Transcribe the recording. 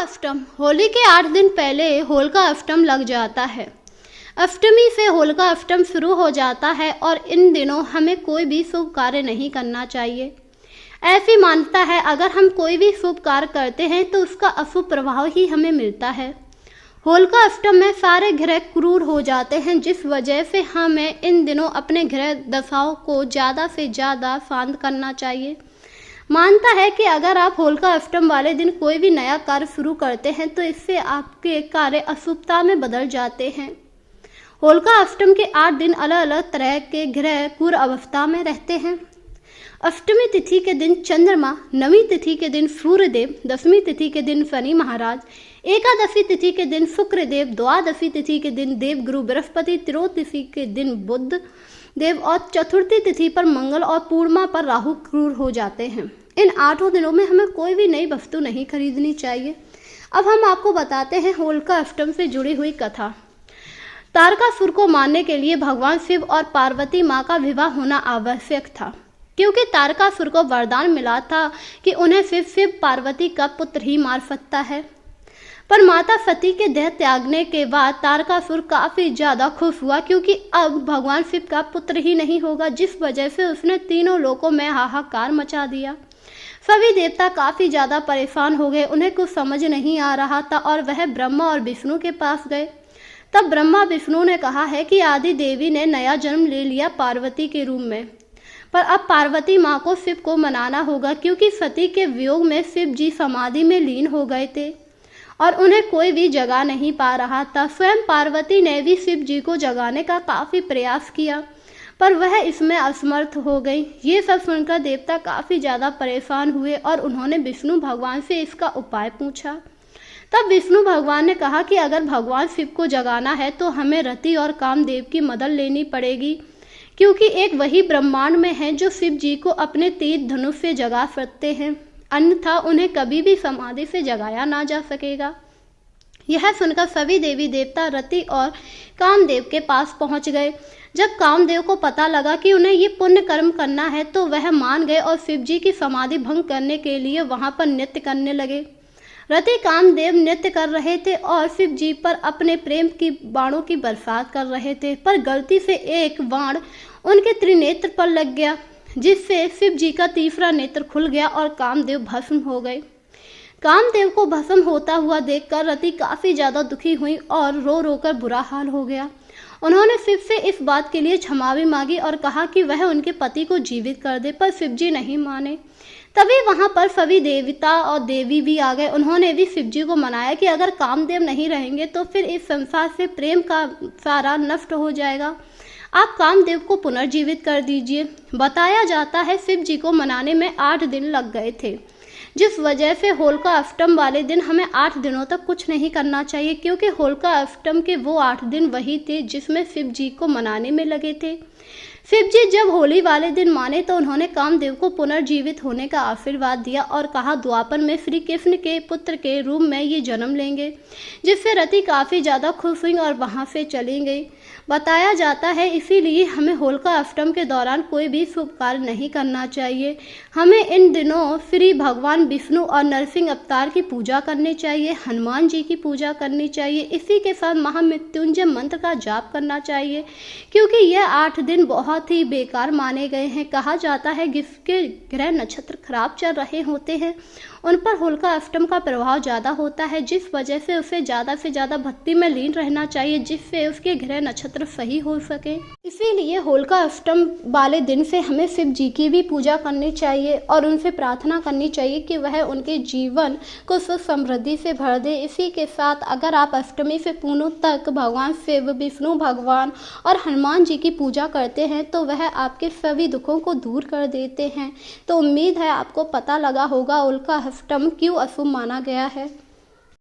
अष्टम होली के 8 दिन पहले होलिका अष्टम लग जाता है। अष्टमी से होलिका अष्टम शुरू हो जाता है और इन दिनों हमें कोई भी शुभ कार्य नहीं करना चाहिए। ऐसी मान्यता है, अगर हम कोई भी शुभ कार्य करते हैं तो उसका अशुभ प्रभाव ही हमें मिलता है। होलिका अष्टम में सारे ग्रह क्रूर हो जाते हैं, जिस वजह से हमें इन दिनों अपने ग्रह दशाओं को ज़्यादा से ज़्यादा शांत करना चाहिए। मानता है कि अगर आप होलिका अष्टम वाले दिन कोई भी नया कार्य शुरू करते हैं तो इससे आपके कार्य अशुभता में बदल जाते हैं। होलिका अष्टम के 8 दिन अलग अलग तरह के ग्रह क्रूर अवस्था में रहते हैं। अष्टमी तिथि के दिन चंद्रमा, नवीं तिथि के दिन सूर्यदेव, दशमी तिथि के दिन शनि महाराज, एकादशी तिथि के दिन शुक्रदेव, द्वादशी तिथि के दिन देवगुरु बृहस्पति, त्रयोदशी के दिन बुध देव और चतुर्थी तिथि पर मंगल और पूर्णिमा पर राहु क्रूर हो जाते हैं। इन 8 दिनों में हमें कोई भी नई वस्तु नहीं खरीदनी चाहिए। अब हम आपको बताते हैं होलिका अष्टम से जुड़ी हुई कथा। तारकासुर को मारने के लिए भगवान शिव और पार्वती माँ का विवाह होना आवश्यक था, क्योंकि तारकासुर को वरदान मिला था कि उन्हें शिव पार्वती का पुत्र ही मार सकता है। पर माता सती के देह त्यागने के बाद तारकासुर काफी ज्यादा खुश हुआ, क्योंकि अब भगवान शिव का पुत्र ही नहीं होगा, जिस वजह से उसने तीनों लोकों में हाहाकार मचा दिया। सभी देवता काफी ज्यादा परेशान हो गए, उन्हें कुछ समझ नहीं आ रहा था और वह ब्रह्मा और विष्णु के पास गए। तब ब्रह्मा विष्णु ने कहा है कि आदि देवी ने नया जन्म ले लिया पार्वती के रूप में, पर अब पार्वती माँ को शिव को मनाना होगा, क्योंकि सती के वियोग में शिव जी समाधि में लीन हो गए थे और उन्हें कोई भी जगा नहीं पा रहा था। स्वयं पार्वती ने भी शिव जी को जगाने का काफी प्रयास किया, पर वह इसमें असमर्थ हो गई। ये सब सुनकर देवता काफी ज्यादा परेशान हुए और उन्होंने विष्णु भगवान से इसका उपाय पूछा। तब विष्णु भगवान ने कहा कि अगर भगवान शिव को जगाना है तो हमें रति और कामदेव की मदद लेनी पड़ेगी, क्योंकि एक वही ब्रह्मांड में है जो शिव जी को अपने तीर धनुष से जगा सकते हैं, अन्यथा उन्हें कभी भी समाधि से जगाया ना जा सकेगा। यह सुनकर सभी देवी देवता रति और कामदेव के पास पहुंच गए। जब कामदेव को पता लगा कि उन्हें ये पुण्य कर्म करना है तो वह मान गए और शिव जी की समाधि भंग करने के लिए वहां पर नृत्य करने लगे। रति कामदेव नृत्य कर रहे थे और शिव जी पर अपने प्रेम की बाणों की बरसात कर रहे थे, पर गलती से एक बाण उनके त्रिनेत्र पर लग गया, जिससे शिव जी का तीसरा नेत्र खुल गया और कामदेव भस्म हो गए। कामदेव को भस्म होता हुआ देखकर रति काफी ज्यादा दुखी हुई और रो रो कर बुरा हाल हो गया। उन्होंने शिव से इस बात के लिए क्षमा भी मांगी और कहा कि वह उनके पति को जीवित कर दे, पर शिव जी नहीं माने। तभी वहां पर सभी देवता और देवी भी आ गए। उन्होंने भी शिव जी को मनाया कि अगर कामदेव नहीं रहेंगे तो फिर इस संसार से प्रेम का सारा नष्ट हो जाएगा, आप कामदेव को पुनर्जीवित कर दीजिए। बताया जाता है शिव जी को मनाने में 8 दिन लग गए थे, जिस वजह से होलिका अष्टम वाले दिन हमें 8 दिनों तक कुछ नहीं करना चाहिए, क्योंकि होलिका अष्टम के वो 8 दिन वही थे जिसमें शिव जी को मनाने में लगे थे। शिव जी जब होली वाले दिन माने तो उन्होंने कामदेव को पुनर्जीवित होने का आशीर्वाद दिया और कहा द्वापर में श्री कृष्ण के पुत्र के रूप में ये जन्म लेंगे, जिससे रति काफ़ी ज़्यादा खुश हुई और वहाँ से चली गई। बताया जाता है इसीलिए हमें होलिका अष्टम के दौरान कोई भी शुभ कार्य नहीं करना चाहिए। हमें इन दिनों श्री भगवान विष्णु और नरसिंह अवतार की पूजा करनी चाहिए, हनुमान जी की पूजा करनी चाहिए, इसी के साथ महामृत्युंजय मंत्र का जाप करना चाहिए, क्योंकि यह 8 दिन बहुत ही बेकार माने गए हैं। कहा जाता है जिसके ग्रह नक्षत्र खराब चल रहे होते हैं उन पर होलिका अष्टम का प्रभाव ज़्यादा होता है, जिस वजह से उसे ज़्यादा से ज़्यादा भक्ति में लीन रहना चाहिए, जिससे उसके ग्रह नक्षत्र सही हो सके। इसीलिए होलिका अष्टम वाले दिन से हमें शिव जी की भी पूजा करनी चाहिए और उनसे प्रार्थना करनी चाहिए कि वह उनके जीवन को सुख समृद्धि से भर दे। इसी के साथ अगर आप अष्टमी से पूर्णों तक भगवान शिव, विष्णु भगवान और हनुमान जी की पूजा करते हैं तो वह आपके सभी दुखों को दूर कर देते हैं। तो उम्मीद है आपको पता लगा होगा होलिका अष्टम क्यों अशुभ माना गया है।